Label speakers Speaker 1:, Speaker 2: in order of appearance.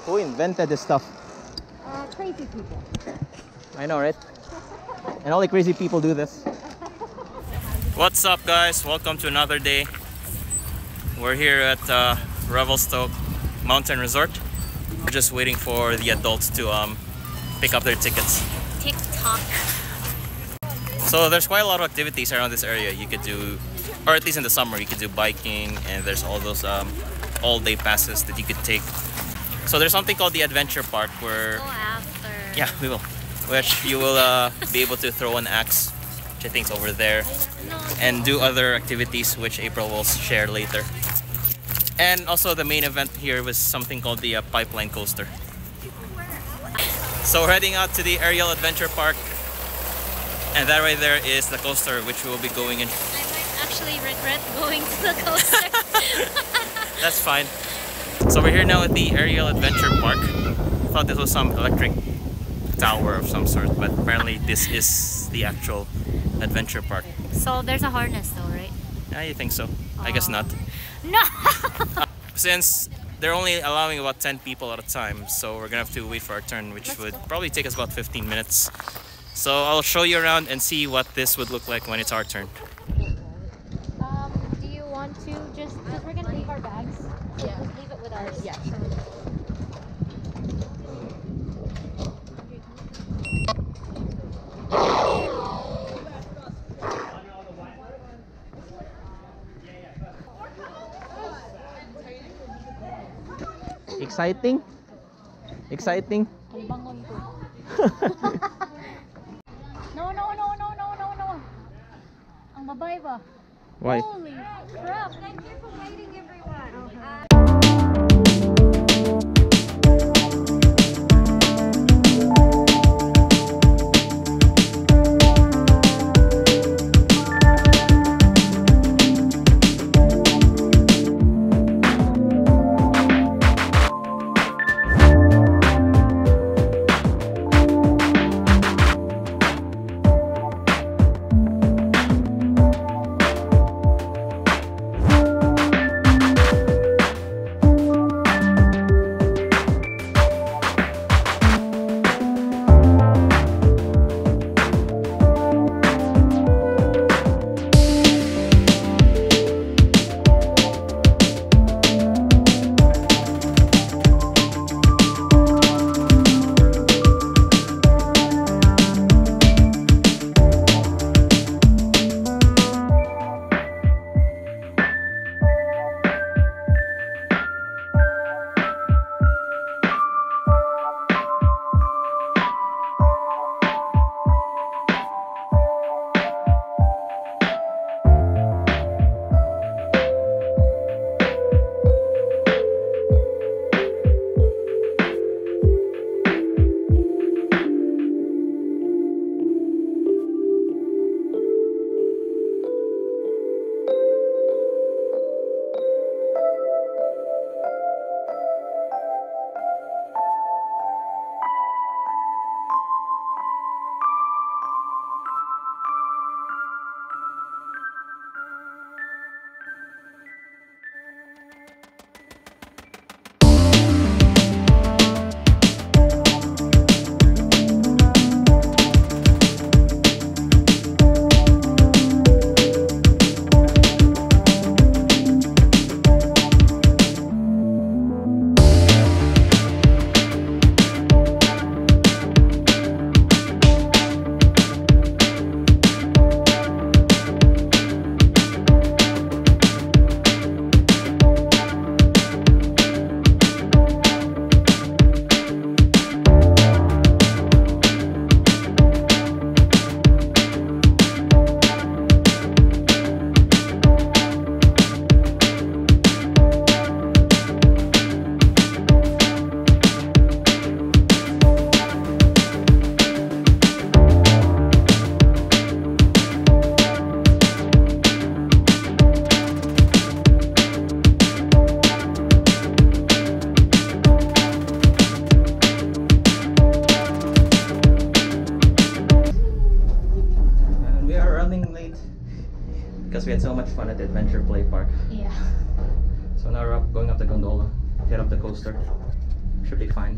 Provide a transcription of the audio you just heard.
Speaker 1: Who invented this stuff?
Speaker 2: Crazy people.
Speaker 1: I know, right? And only crazy people do this. What's up, guys? Welcome to another day. We're here at Revelstoke Mountain Resort. We're just waiting for the adults to pick up their tickets.
Speaker 2: TikTok.
Speaker 1: So there's quite a lot of activities around this area you could do, or at least in the summer you could do biking, and there's all those all-day passes that you could take. So there's something called the Adventure Park where...
Speaker 2: Go after.
Speaker 1: Yeah, we will. Which you will be able to throw an axe, which I think is over there, and do other activities which April will share later. And also the main event here was something called the pipeline coaster. So we're heading out to the Aerial Adventure Park, and that right there is the coaster which we will be going in.
Speaker 2: I might actually regret going to the coaster.
Speaker 1: That's fine. So we're here now at the Aerial Adventure Park. I thought this was some electric tower of some sort, but apparently this is the actual adventure park.
Speaker 2: So there's a harness though, right?
Speaker 1: Yeah, you think so? I guess not.
Speaker 2: No!
Speaker 1: Since they're only allowing about 10 people at a time, so we're gonna have to wait for our turn, which would probably take us about 15 minutes. So I'll show you around and see what this would look like when it's our turn.
Speaker 2: Do you want to just, because we're gonna leave our bags, so just leave it with us. Yeah.
Speaker 1: Exciting? Exciting?
Speaker 2: No. Ang babae ba?
Speaker 1: Why?
Speaker 2: Holy crap! Thank you for waiting, everyone.
Speaker 1: because we had so much fun at the Adventure Play Park.
Speaker 2: Yeah.
Speaker 1: So now we're going up the gondola, head up the coaster. Should be fine.